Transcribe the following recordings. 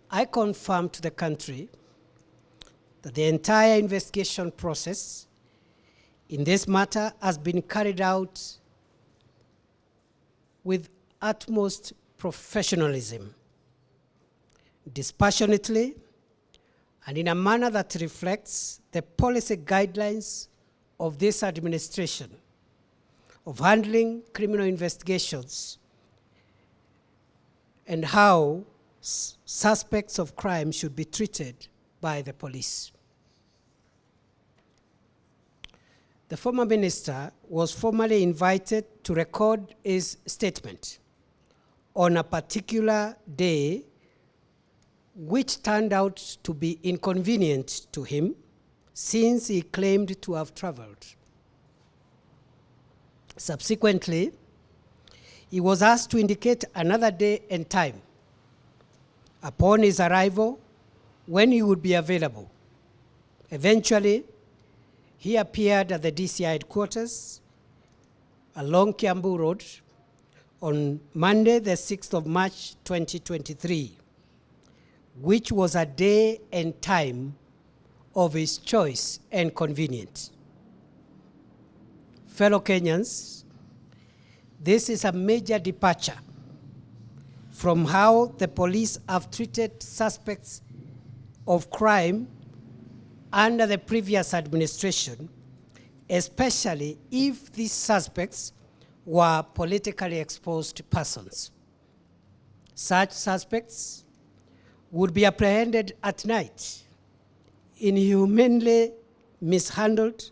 I confirm to the country that the entire investigation process in this matter has been carried out with utmost professionalism, dispassionately, and in a manner that reflects the policy guidelines of this administration of handling criminal investigations and how suspects of crime should be treated by the police. The former minister was formally invited to record his statement on a particular day, which turned out to be inconvenient to him since he claimed to have traveled. Subsequently, he was asked to indicate another day and time upon his arrival when he would be available. Eventually, he appeared at the DCI headquarters along Kiambu Road on Monday, the 6th of March, 2023, which was a day and time of his choice and convenience. Fellow Kenyans, this is a major departure from how the police have treated suspects of crime under the previous administration, especially if these suspects were politically exposed persons. Such suspects would be apprehended at night, inhumanly mishandled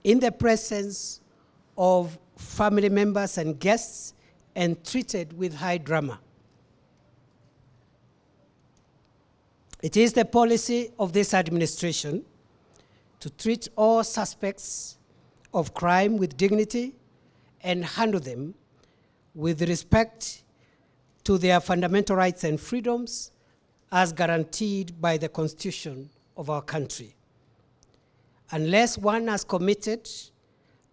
in the presence of family members and guests, and treated with high drama. It is the policy of this administration to treat all suspects of crime with dignity and handle them with respect to their fundamental rights and freedoms as guaranteed by the Constitution of our country. Unless one has committed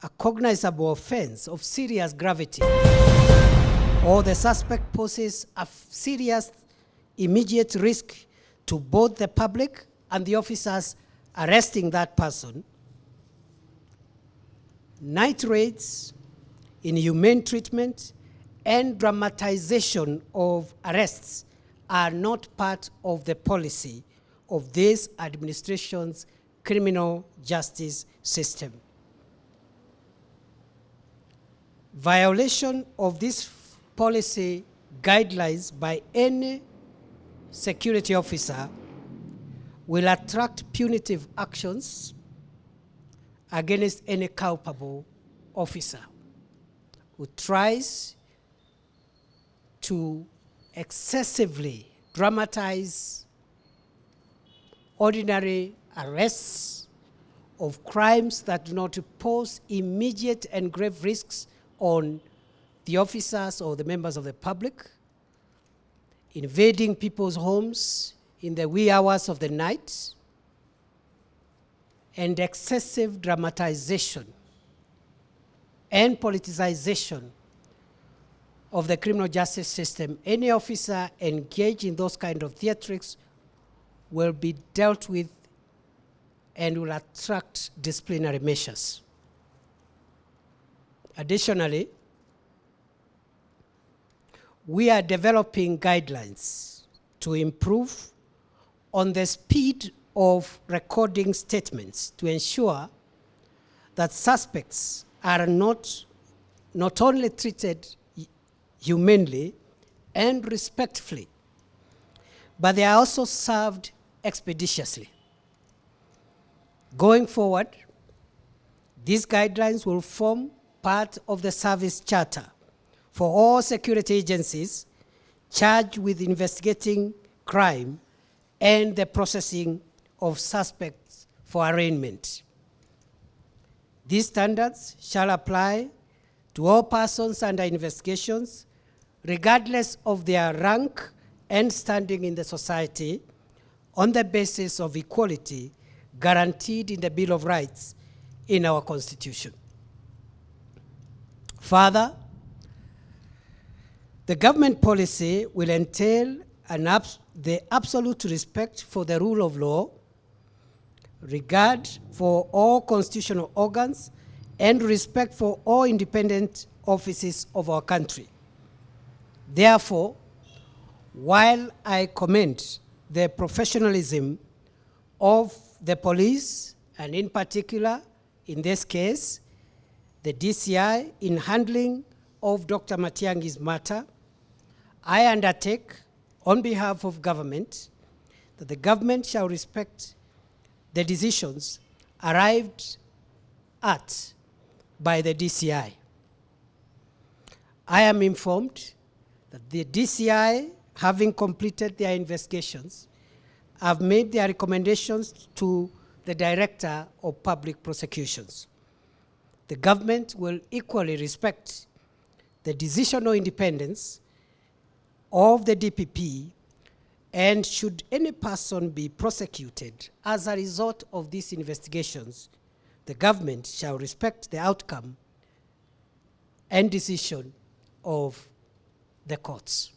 a cognizable offense of serious gravity, or the suspect poses a serious immediate risk to both the public and the officers arresting that person, night raids, inhumane treatment, and dramatization of arrests are not part of the policy of this administration's criminal justice system. Violation of this policy guidelines by any security officer will attract punitive actions against any culpable officer who tries to excessively dramatize ordinary arrests of crimes that do not pose immediate and grave risks on the officers or the members of the public, invading people's homes in the wee hours of the night, and excessive dramatization and politicization of the criminal justice system. Any officer engaged in those kind of theatrics will be dealt with and will attract disciplinary measures. Additionally, we are developing guidelines to improve on the speed of recording statements to ensure that suspects are not only treated humanely and respectfully, but they are also served expeditiously. Going forward, these guidelines will form part of the service charter for all security agencies charged with investigating crime and the processing of suspects for arraignment. These standards shall apply to all persons under investigations, regardless of their rank and standing in the society, on the basis of equality guaranteed in the Bill of Rights in our Constitution. Further, the government policy will entail the absolute respect for the rule of law, regard for all constitutional organs, and respect for all independent offices of our country. Therefore, while I commend the professionalism of the police, and in particular, in this case, the DCI in handling of Dr. Matiang'i's matter, I undertake on behalf of government that the government shall respect the decisions arrived at by the DCI. I am informed that the DCI, having completed their investigations, have made their recommendations to the Director of Public Prosecutions. The government will equally respect the decisional independence of the DPP, and should any person be prosecuted as a result of these investigations, the government shall respect the outcome and decision of the courts.